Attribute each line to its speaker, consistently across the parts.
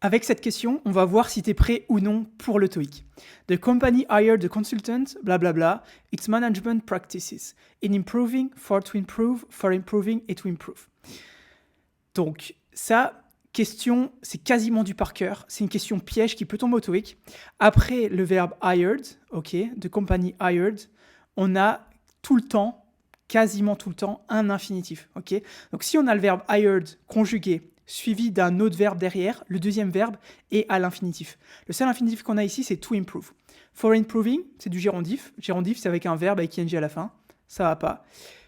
Speaker 1: Avec cette question, on va voir si tu es prêt ou non pour le TOEIC. The company hired a consultant, blablabla, its management practices, in improving, for to improve, for improving et to improve. Donc, ça, question, c'est quasiment du par cœur. C'est une question piège qui peut tomber au TOEIC. Après le verbe hired, ok, the company hired, on a tout le temps, quasiment tout le temps, un infinitif, ok. Donc, si on a le verbe hired conjugué suivi d'un autre verbe derrière, le deuxième verbe est à l'infinitif. Le seul infinitif qu'on a ici, c'est to improve. For improving, c'est du gérondif. Gérondif, c'est avec un verbe avec ing à la fin. Ça va pas.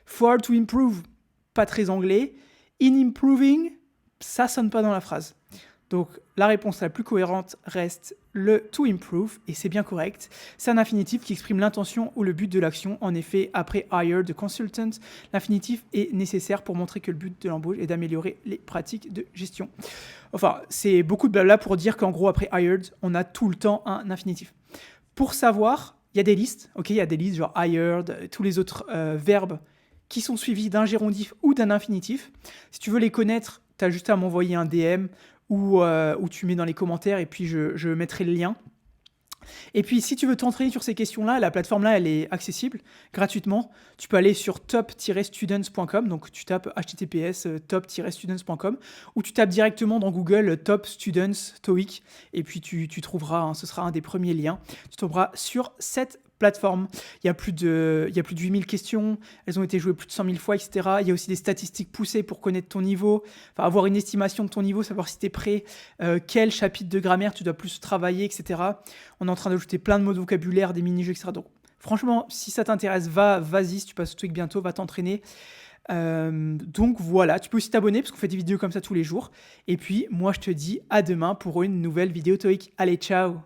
Speaker 1: For to improve, pas très anglais. In improving, ça sonne pas dans la phrase. Donc la réponse la plus cohérente reste le to improve, et c'est bien correct. C'est un infinitif qui exprime l'intention ou le but de l'action. En effet, après hire the consultant, l'infinitif est nécessaire pour montrer que le but de l'embauche est d'améliorer les pratiques de gestion. Enfin, c'est beaucoup de blabla pour dire qu'en gros, après hired, on a tout le temps un infinitif. Pour savoir, il y a des listes, ok, il y a des listes genre hired, tous les autres verbes qui sont suivis d'un gérondif ou d'un infinitif. Si tu veux les connaître, tu as juste à m'envoyer un DM ou tu mets dans les commentaires et puis je mettrai le lien. Et puis, si tu veux t'entraîner sur ces questions-là, la plateforme-là, elle est accessible gratuitement. Tu peux aller sur top-students.com, donc tu tapes https top-students.com, ou tu tapes directement dans Google Top Students TOEIC, et puis tu trouveras, hein, ce sera un des premiers liens. Tu tomberas sur cette plateforme. Il y a plus de 8000 questions, elles ont été jouées plus de 100 000 fois, etc. Il y a aussi des statistiques poussées pour connaître ton niveau, enfin avoir une estimation de ton niveau, savoir si tu es prêt, quel chapitre de grammaire tu dois plus travailler, etc. On est en train d'ajouter plein de mots de vocabulaire, des mini-jeux, etc. Donc franchement, si ça t'intéresse, vas-y, si tu passes au TOEIC bientôt, va t'entraîner. Donc voilà, tu peux aussi t'abonner parce qu'on fait des vidéos comme ça tous les jours. Et puis moi je te dis à demain pour une nouvelle vidéo TOEIC. Allez, ciao!